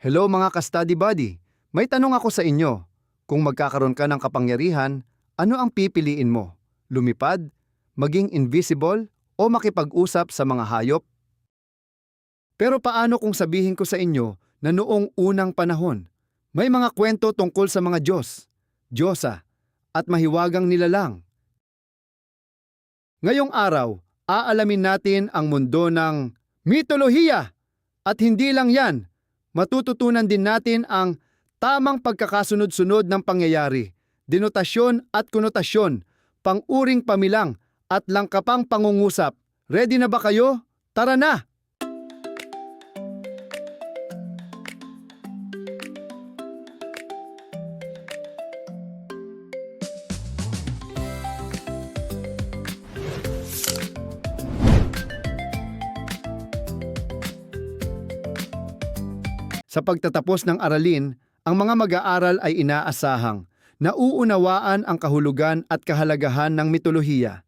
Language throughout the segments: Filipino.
Hello mga ka-study buddy, may tanong ako sa inyo. Kung magkakaroon ka ng kapangyarihan, ano ang pipiliin mo? Lumipad, maging invisible, o makipag-usap sa mga hayop? Pero paano kung sabihin ko sa inyo na noong unang panahon, may mga kwento tungkol sa mga Diyos, Diyosa, at mahiwagang nilalang? Ngayong araw, aalamin natin ang mundo ng mitolohiya. At hindi lang yan, matututunan din natin ang tamang pagkakasunod-sunod ng pangyayari, denotasyon at konotasyon, pang-uring pamilang at langkapang pangungusap. Ready na ba kayo? Tara na! Sa pagtatapos ng aralin, ang mga mag-aaral ay inaasahang nauunawaan ang kahulugan at kahalagahan ng mitolohiya,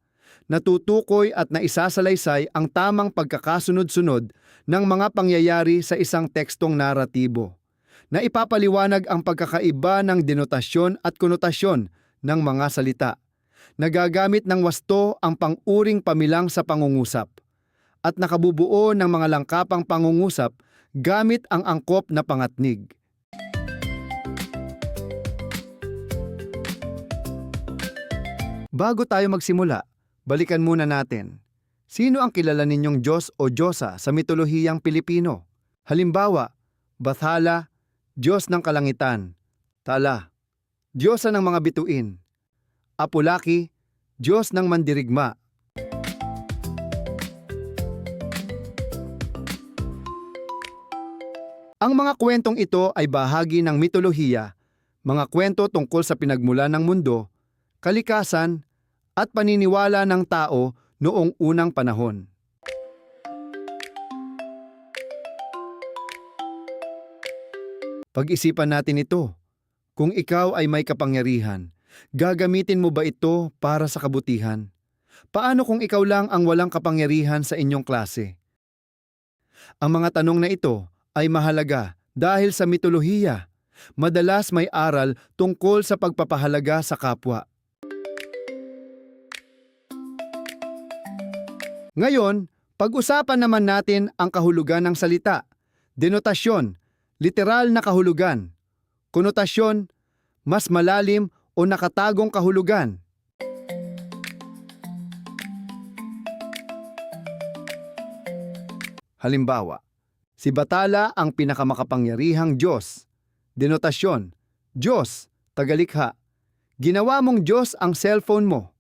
natutukoy at naisasalaysay ang tamang pagkakasunod-sunod ng mga pangyayari sa isang tekstong naratibo, na ipapaliwanag ang pagkakaiba ng denotasyon at konotasyon ng mga salita, nagagamit ng wasto ang pang-uring pamilang sa pangungusap, at nakabubuo ng mga langkapang pangungusap gamit ang angkop na pangatnig. Bago tayo magsimula, balikan muna natin. Sino ang kilala ninyong Diyos o Diyosa sa mitolohiyang Pilipino? Halimbawa, Bathala, Diyos ng Kalangitan. Tala, Diyosa ng mga bituin. Apulaki, Diyos ng mandirigma. Ang mga kwentong ito ay bahagi ng mitolohiya, mga kwento tungkol sa pinagmulan ng mundo, kalikasan, at paniniwala ng tao noong unang panahon. Pag-isipan natin ito. Kung ikaw ay may kapangyarihan, gagamitin mo ba ito para sa kabutihan? Paano kung ikaw lang ang walang kapangyarihan sa inyong klase? Ang mga tanong na ito ay mahalaga dahil sa mitolohiya, madalas may aral tungkol sa pagpapahalaga sa kapwa. Ngayon, pag-usapan naman natin ang kahulugan ng salita, denotasyon, literal na kahulugan, konotasyon, mas malalim o nakatagong kahulugan. Halimbawa, si Bathala ang pinakamakapangyarihang Diyos. Denotasyon, Diyos, tagalikha. Ginawa mong Diyos ang cellphone mo.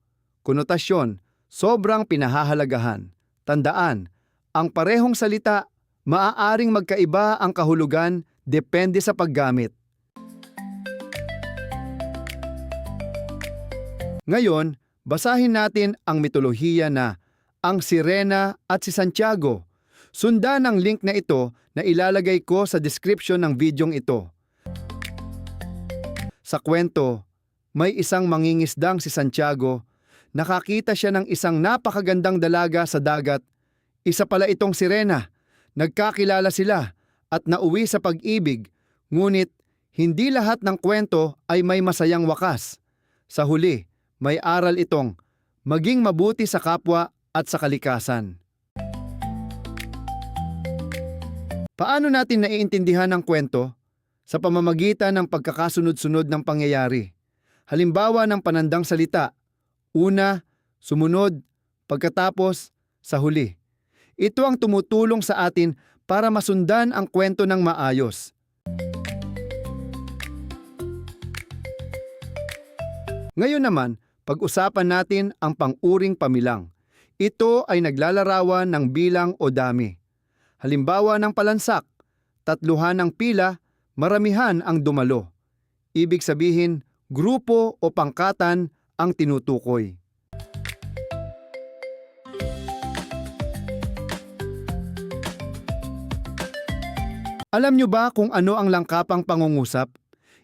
Konotasyon, sobrang pinahahalagahan. Tandaan, ang parehong salita, maaaring magkaiba ang kahulugan depende sa paggamit. Ngayon, basahin natin ang mitolohiya na ang Sirena at si Santiago. Sundan ang link na ito na ilalagay ko sa description ng videong ito. Sa kwento, may isang mangingisdang si Santiago. Nakakita siya ng isang napakagandang dalaga sa dagat. Isa pala itong sirena. Nagkakilala sila at nauwi sa pag-ibig. Ngunit, hindi lahat ng kwento ay may masayang wakas. Sa huli, may aral itong maging mabuti sa kapwa at sa kalikasan. Paano natin naiintindihan ang kwento? Sa pamamagitan ng pagkakasunod-sunod ng pangyayari. Halimbawa ng panandang salita, una, sumunod, pagkatapos, sa huli. Ito ang tumutulong sa atin para masundan ang kwento ng maayos. Ngayon naman, pag-usapan natin ang pang-uring pamilang. Ito ay naglalarawan ng bilang o dami. Halimbawa ng palansak, tatluhan ng pila, maramihan ang dumalo. Ibig sabihin, grupo o pangkatan ang tinutukoy. Alam nyo ba kung ano ang langkapang pangungusap?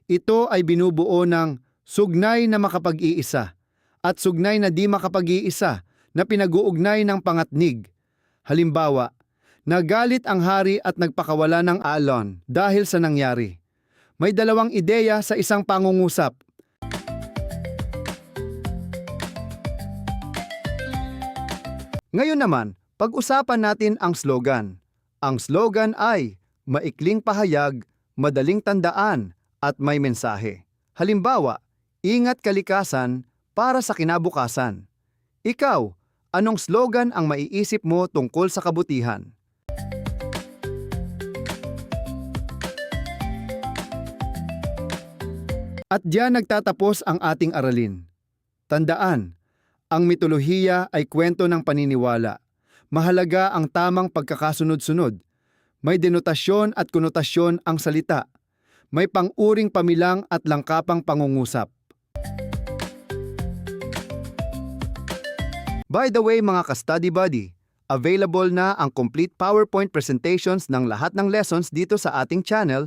Ito ay binubuo ng sugnay na makapag-iisa at sugnay na di makapag-iisa na pinag-uugnay ng pangatnig. Halimbawa, Nagalit ang hari at nagpakawala ng alon dahil sa nangyari. May dalawang ideya sa isang pangungusap. Ngayon naman, pag-usapan natin ang slogan. Ang slogan ay maikling pahayag, madaling tandaan, at may mensahe. Halimbawa, ingat kalikasan para sa kinabukasan. Ikaw, anong slogan ang maiisip mo tungkol sa kabutihan? At diyan nagtatapos ang ating aralin. Tandaan, ang mitolohiya ay kwento ng paniniwala. Mahalaga ang tamang pagkakasunod-sunod. May denotasyon at konotasyon ang salita. May pang-uring pamilang at langkapang pangungusap. By the way mga ka-study buddy, available na ang complete PowerPoint presentations ng lahat ng lessons dito sa ating channel,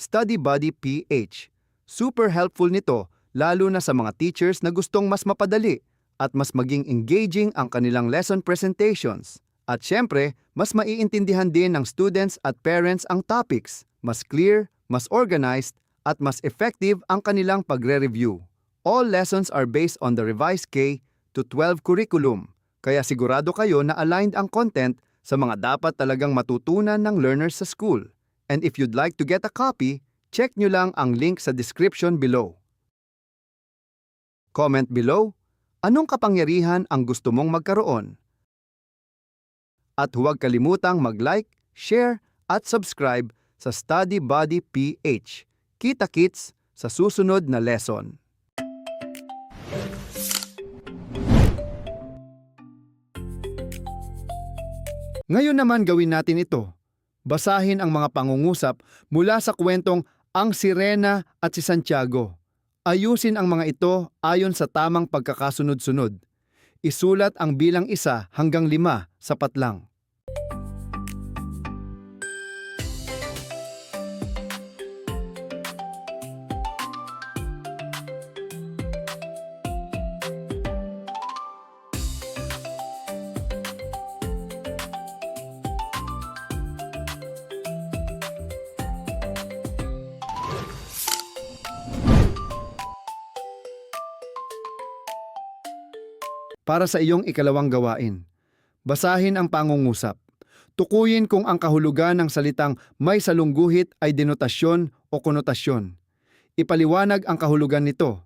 Study Buddy PH. Super helpful nito lalo na sa mga teachers na gustong mas mapadali at mas maging engaging ang kanilang lesson presentations. At syempre, mas maiintindihan din ng students at parents ang topics, mas clear, mas organized, at mas effective ang kanilang pagre-review. All lessons are based on the revised K-12 curriculum, kaya sigurado kayo na aligned ang content sa mga dapat talagang matutunan ng learners sa school. And if you'd like to get a copy, check nyo lang ang link sa description below. Comment below, anong kapangyarihan ang gusto mong magkaroon? At huwag kalimutang mag-like, share, at subscribe sa Study Buddy PH. Kita-kits sa susunod na lesson. Ngayon naman gawin natin ito. Basahin ang mga pangungusap mula sa kwentong Ang Sirena at si Santiago. Ayusin ang mga ito ayon sa tamang pagkakasunod-sunod. Isulat ang bilang 1 hanggang 5, sapat lang. Para sa iyong ikalawang gawain, basahin ang pangungusap. Tukuyin kung ang kahulugan ng salitang may salungguhit ay denotasyon o konotasyon. Ipaliwanag ang kahulugan nito.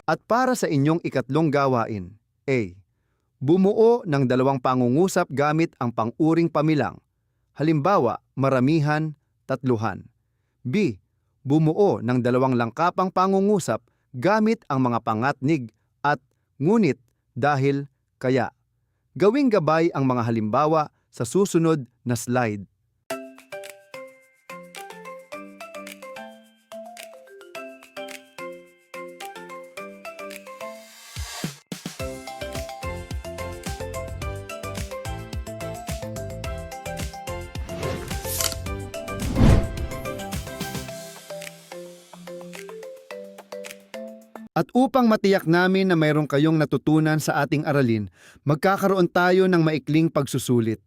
At para sa inyong ikatlong gawain, A. Bumuo ng dalawang pangungusap gamit ang pang-uring pamilang. Halimbawa, maramihan, tatluhan. B. Bumuo ng dalawang langkapang pangungusap gamit ang mga pangatnig at ngunit, dahil, kaya. Gawing gabay ang mga halimbawa sa susunod na slide. At upang matiyak namin na mayroon kayong natutunan sa ating aralin, magkakaroon tayo ng maikling pagsusulit.